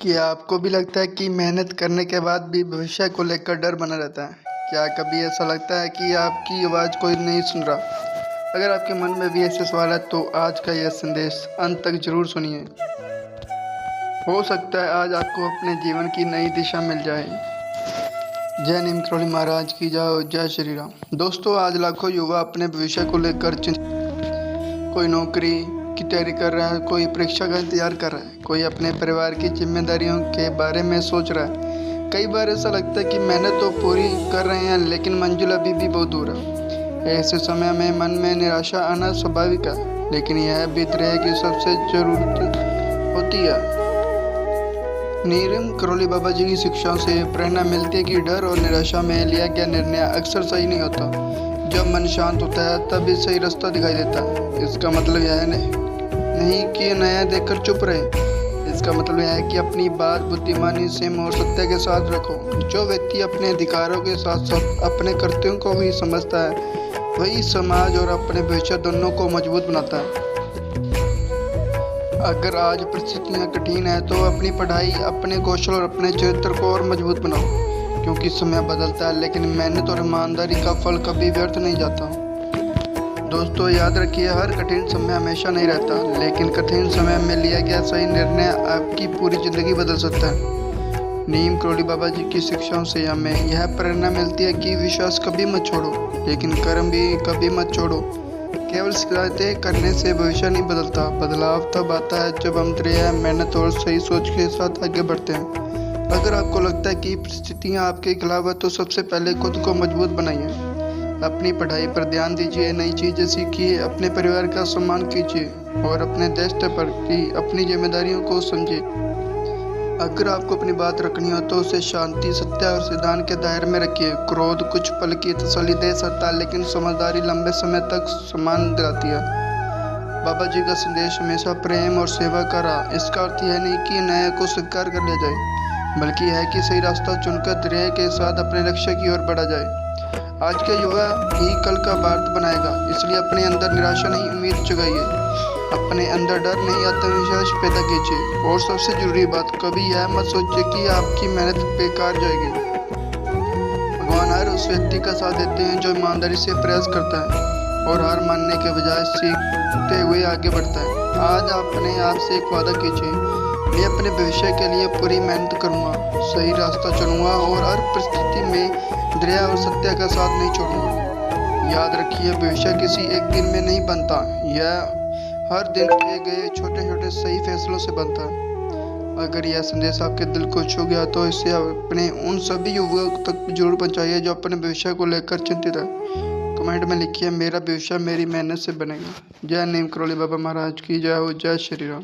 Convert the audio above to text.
क्या आपको भी लगता है कि मेहनत करने के बाद भी भविष्य को लेकर डर बना रहता है? क्या कभी ऐसा लगता है कि आपकी आवाज़ कोई नहीं सुन रहा? अगर आपके मन में भी ऐसे सवाल है तो आज का यह संदेश अंत तक जरूर सुनिए। हो सकता है आज आपको अपने जीवन की नई दिशा मिल जाए। जय नीम करोली महाराज की जय, जय श्री राम। दोस्तों, आज लाखों युवा अपने भविष्य को लेकर कोई नौकरी की तैयारी कर रहा है, कोई परीक्षा का इंतजार कर रहा है, कोई अपने परिवार की जिम्मेदारियों के बारे में सोच रहा है। कई बार ऐसा लगता है कि मेहनत तो पूरी कर रहे हैं लेकिन मंजिल अभी भी बहुत दूर है। ऐसे समय में मन में निराशा आना स्वाभाविक है, लेकिन यह भी तरह की सबसे जरूरत होती है। नीम करोली बाबा जी की शिक्षाओं से प्रेरणा मिलती है कि डर और निराशा में लिया गया निर्णय अक्सर सही नहीं होता। जब मन शांत होता है तभी सही रास्ता दिखाई देता है। इसका मतलब यह नहीं कि नया देखकर चुप रहे। इसका मतलब यह है कि अपनी बात बुद्धिमानी से और सत्य के साथ रखो। जो व्यक्ति अपने अधिकारों के साथ साथ अपने कर्तव्यों को भी समझता है, वही समाज और अपने भविष्य दोनों को मजबूत बनाता है। अगर आज परिस्थितियाँ कठिन है तो अपनी पढ़ाई, अपने कौशल और अपने चरित्र को और मजबूत बनाओ, क्योंकि समय बदलता है लेकिन मेहनत और ईमानदारी का फल कभी व्यर्थ नहीं जाता। दोस्तों, याद रखिए, हर कठिन समय हमेशा नहीं रहता, लेकिन कठिन समय में लिया गया सही निर्णय आपकी पूरी जिंदगी बदल सकता है। नीम करोली बाबा जी की शिक्षाओं से हमें यह प्रेरणा मिलती है कि विश्वास कभी मत छोड़ो, लेकिन कर्म भी कभी मत छोड़ो। केवल शिकायतें करने से भविष्य नहीं बदलता। बदलाव तब आता है जब हम दृढ़ मेहनत और सही सोच के साथ आगे बढ़ते हैं। अगर आपको लगता है कि परिस्थितियाँ आपके खिलाफ है तो सबसे पहले खुद को मजबूत बनाइए। अपनी पढ़ाई पर ध्यान दीजिए, नई चीज़ें सीखिए, अपने परिवार का सम्मान कीजिए और अपने देश के प्रति अपनी जिम्मेदारियों को समझिए। अगर आपको अपनी बात रखनी हो तो उसे शांति, सत्य और सिद्धांत के दायरे में रखिए। क्रोध कुछ पल की तसल्ली दे सकता है, लेकिन समझदारी लंबे समय तक सम्मान दिलाती है। बाबा जी का संदेश हमेशा प्रेम और सेवा का रहा। इसका अर्थ यह नहीं कि नए को स्वीकार कर लिया जाए, बल्कि यह कि सही रास्ता चुनकर धैर्य के साथ अपने लक्ष्य की ओर बढ़ा जाए। आज का युवा ही कल का भारत बनाएगा, इसलिए अपने अंदर निराशा नहीं, उम्मीद जगाइए। अपने अंदर डर नहीं, आत्मविश्वास पैदा कीजिए। और सबसे जरूरी बात, कभी यह मत सोचिए कि आपकी मेहनत बेकार जाएगी। भगवान हर उस व्यक्ति का साथ देते हैं जो ईमानदारी से प्रयास करता है और हार मानने के बजाय सीखते हुए आगे बढ़ता है। आज अपने आप से एक वादा कीजिए, मैं अपने भविष्य के लिए पूरी मेहनत करूंगा, सही रास्ता चुनूंगा और हर परिस्थिति में दृढ़ और सत्य का साथ नहीं छोड़ूंगा। याद रखिए, भविष्य किसी एक दिन में नहीं बनता, यह हर दिन किए गए छोटे छोटे सही फैसलों से बनता है। अगर यह संदेश आपके दिल को छू गया तो इसे अपने उन सभी युवाओं तक जरूर पहुंचाइए जो अपने भविष्य को लेकर चिंतित है। कमेंट में लिखिए, मेरा भविष्य मेरी मेहनत से बनेगा। जय नीम करोली बाबा महाराज की जय हो, जय श्री राम।